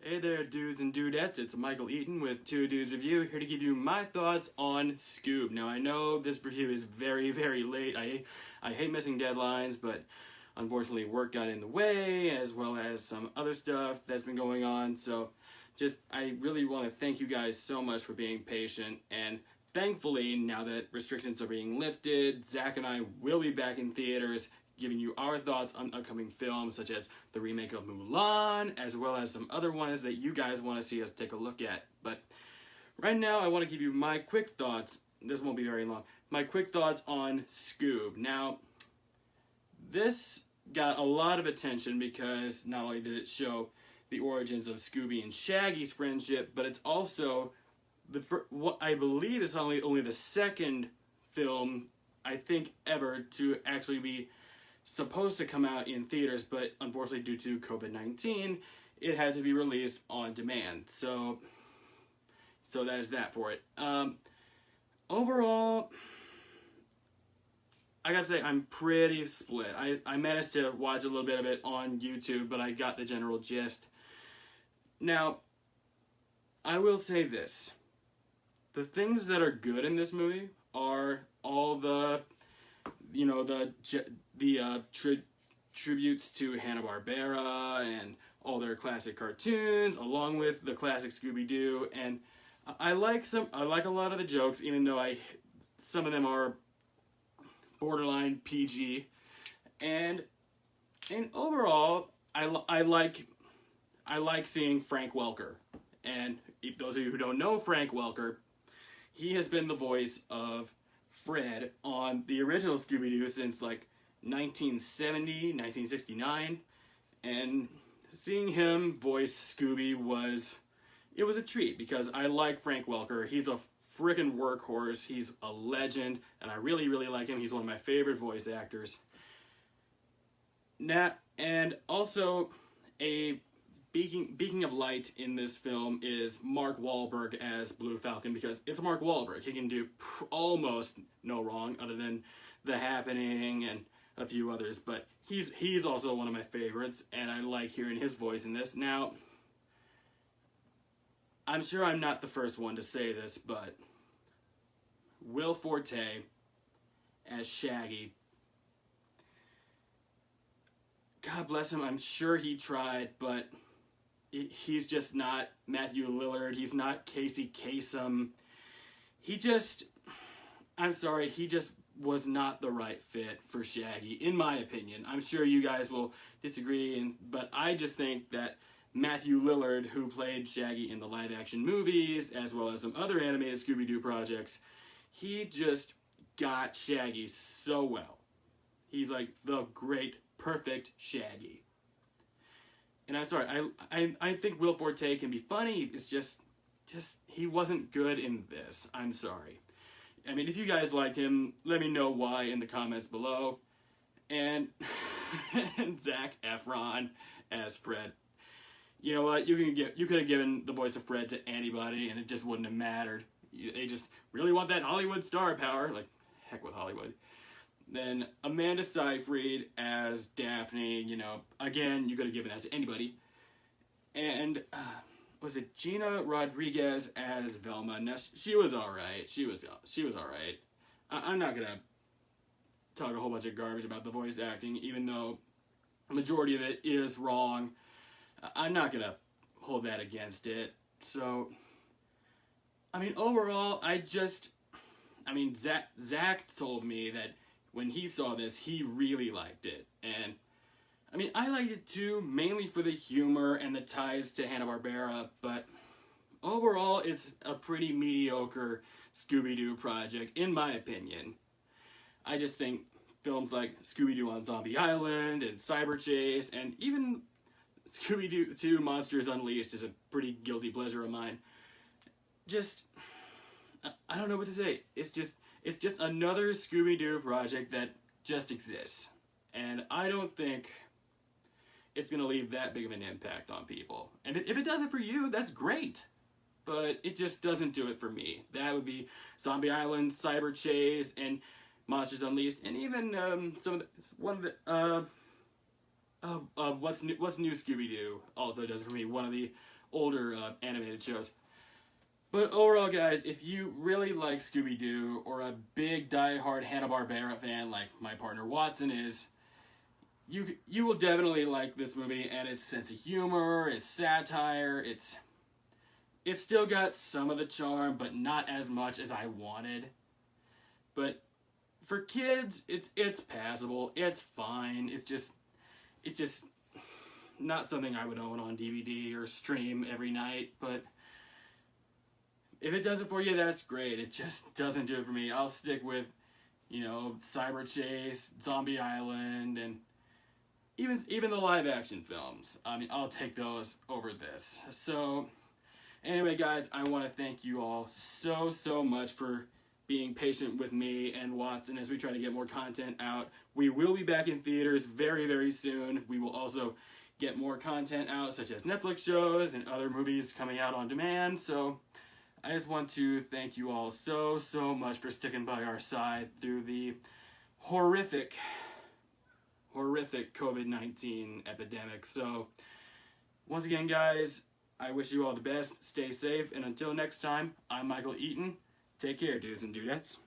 Hey there, dudes and dudettes. It's Michael Eaton with Two Dudes Review, here to give you my thoughts on Scoob. Now, I know this review is very, very late. I hate missing deadlines, but unfortunately work got in the way, as well as some other stuff that's been going on. So, I really want to thank you guys so much for being patient. And thankfully, now that restrictions are being lifted, Zach and I will be back in theaters, giving you our thoughts on upcoming films such as the remake of Mulan, as well as some other ones that you guys want to see us take a look at. But right now, I want to give you my quick thoughts. This won't be very long. My quick thoughts on Scoob. Now, this got a lot of attention because not only did it show the origins of Scooby and Shaggy's friendship, but it's also what I believe is only the second film, I think, ever to actually be supposed to come out in theaters, but unfortunately due to COVID-19, it had to be released on demand. So that is that for it. Overall, I gotta say I'm pretty split. I managed to watch a little bit of it on YouTube, but I got the general gist. Now, I will say this. The things that are good in this movie are all the tributes to Hanna-Barbera and all their classic cartoons, along with the classic Scooby-Doo. And I like a lot of the jokes, even though some of them are borderline PG. And overall, I like seeing Frank Welker. And if those of you who don't know Frank Welker, he has been the voice of Fred on the original Scooby-Doo since like 1970, 1969, and seeing him voice Scooby was a treat because I like Frank Welker. He's a frickin' workhorse. He's a legend, and I really, really like him. He's one of my favorite voice actors. And also, a beacon of light in this film is Mark Wahlberg as Blue Falcon, because it's Mark Wahlberg. He can do almost no wrong other than The Happening and a few others, but he's also one of my favorites, and I like hearing his voice in this. Now, I'm sure I'm not the first one to say this, but Will Forte as Shaggy, God bless him, I'm sure he tried, but he's just not Matthew Lillard. He's not Casey Kasem. He just was not the right fit for Shaggy, in my opinion. I'm sure you guys will disagree, but I just think that Matthew Lillard, who played Shaggy in the live-action movies, as well as some other animated Scooby-Doo projects, he just got Shaggy so well. He's like the great, perfect Shaggy. And I'm sorry, I think Will Forte can be funny. It's just he wasn't good in this. I'm sorry. I mean, if you guys liked him, let me know why in the comments below. And Zac Efron as Fred. You know what? You could have given the voice of Fred to anybody, and it just wouldn't have mattered. They just really want that Hollywood star power. Like, heck with Hollywood. Then Amanda Seyfried as Daphne, again, you could have given that to anybody. And, was it Gina Rodriguez as Velma? Now, she was alright. She was alright. I'm not gonna talk a whole bunch of garbage about the voice acting, even though the majority of it is wrong. I'm not gonna hold that against it. So, I mean, overall, Zach told me that when he saw this, he really liked it. And, I mean, I liked it too, mainly for the humor and the ties to Hanna-Barbera, but overall, it's a pretty mediocre Scooby-Doo project, in my opinion. I just think films like Scooby-Doo on Zombie Island and Cyber Chase, and even Scooby-Doo 2 Monsters Unleashed is a pretty guilty pleasure of mine. I don't know what to say. It's just another Scooby-Doo project that just exists. And I don't think it's going to leave that big of an impact on people. And if it does it for you, that's great. But it just doesn't do it for me. That would be Zombie Island, Cyber Chase, and Monsters Unleashed, and even What's New Scooby-Doo also does it for me. One of the older animated shows. But overall, guys, if you really like Scooby-Doo or a big die-hard Hanna-Barbera fan like my partner Watson is, you will definitely like this movie and its sense of humor, its satire, it's still got some of the charm, but not as much as I wanted. But for kids, it's passable, it's fine, it's just not something I would own on DVD or stream every night, but if it does it for you, that's great. It just doesn't do it for me. I'll stick with, Cyber Chase, Zombie Island, and even the live action films. I mean, I'll take those over this. So, anyway, guys, I want to thank you all so much for being patient with me and Watson as we try to get more content out. We will be back in theaters very, very soon. We will also get more content out, such as Netflix shows and other movies coming out on demand. So I just want to thank you all so much for sticking by our side through the horrific COVID-19 epidemic. So once again, guys, I wish you all the best. Stay safe, and until next time, I'm Michael Eaton. Take care, dudes and dudettes.